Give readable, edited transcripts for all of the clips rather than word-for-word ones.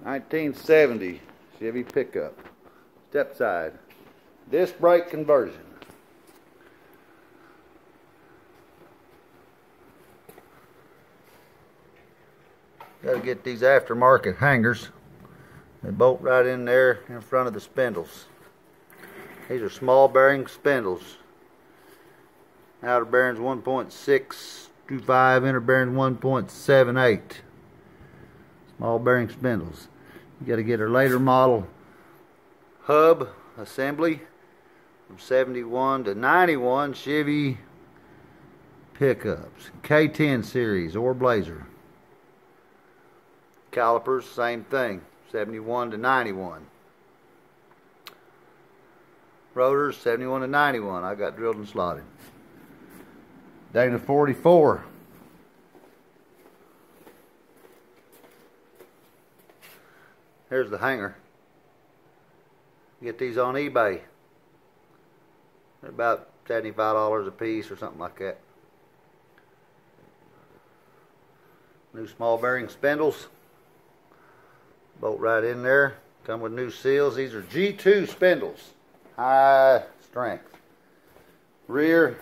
1970 Chevy pickup. Step side. Disc brake conversion. Got to get these aftermarket hangers. They bolt right in there in front of the spindles. These are small bearing spindles. Outer bearings 1.625, inner bearings 1.78. Small bearing spindles. You got to get a later model hub assembly from 71 to 91 Chevy pickups. K10 series or Blazer. Calipers, same thing, 71 to 91. Rotors, 71 to 91. I got drilled and slotted. Dana 44. Here's the hanger. Get these on eBay. They're about $75 a piece or something like that. New small bearing spindles. Bolt right in there. Come with new seals. These are G2 spindles. High strength. Rear,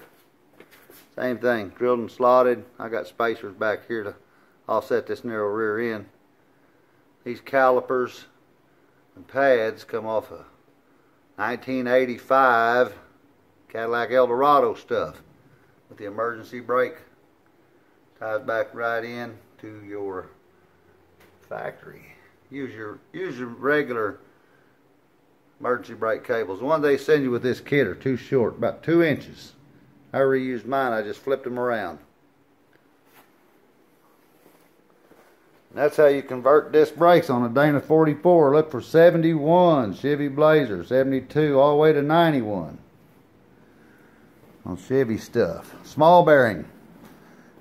same thing. Drilled and slotted. I got spacers back here to offset this narrow rear end. These calipers and pads come off of 1985 Cadillac Eldorado stuff with the emergency brake. Ties back right in to your factory. Use your regular emergency brake cables. The ones they send you with this kit are too short, about 2 inches. I reused mine. I just flipped them around. And that's how you convert disc brakes on a Dana 44. Look for 71 Chevy Blazer, 72 all the way to 91 on Chevy stuff. Small bearing.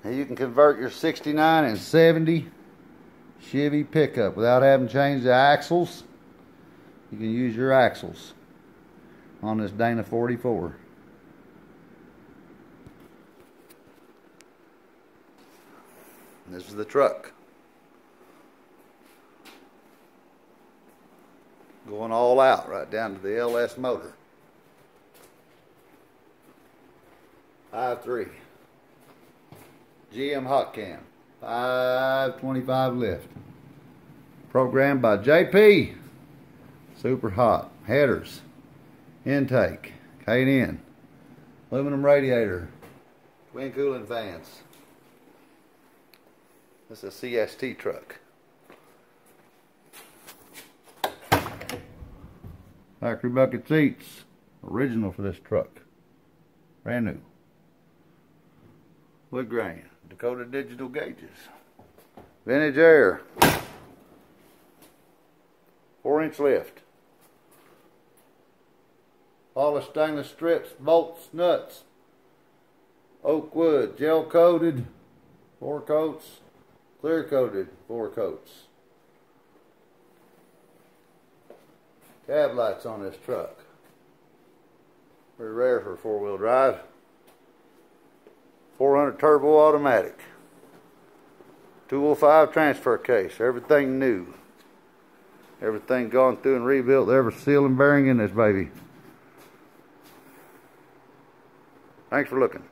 Now you can convert your 69 and 70 Chevy pickup without having to change the axles. You can use your axles on this Dana 44. And this is the truck. Going all out right down to the LS motor. 5.3 GM hot cam. 525 lift. Programmed by JP. Super hot. Headers. Intake. K&N. Aluminum radiator. Twin cooling fans. This is a CST truck. Factory bucket seats. Original for this truck. Brand new. Wood grain. Dakota digital gauges. Vintage air. 4-inch lift. Polished stainless strips, bolts, nuts. Oak wood, gel coated, 4 coats. Clear coated, 4 coats. Cab lights on this truck. Very rare for 4-wheel drive. 400 turbo automatic. 205 transfer case. Everything new. Everything gone through and rebuilt. Every seal and bearing in this baby. Thanks for looking.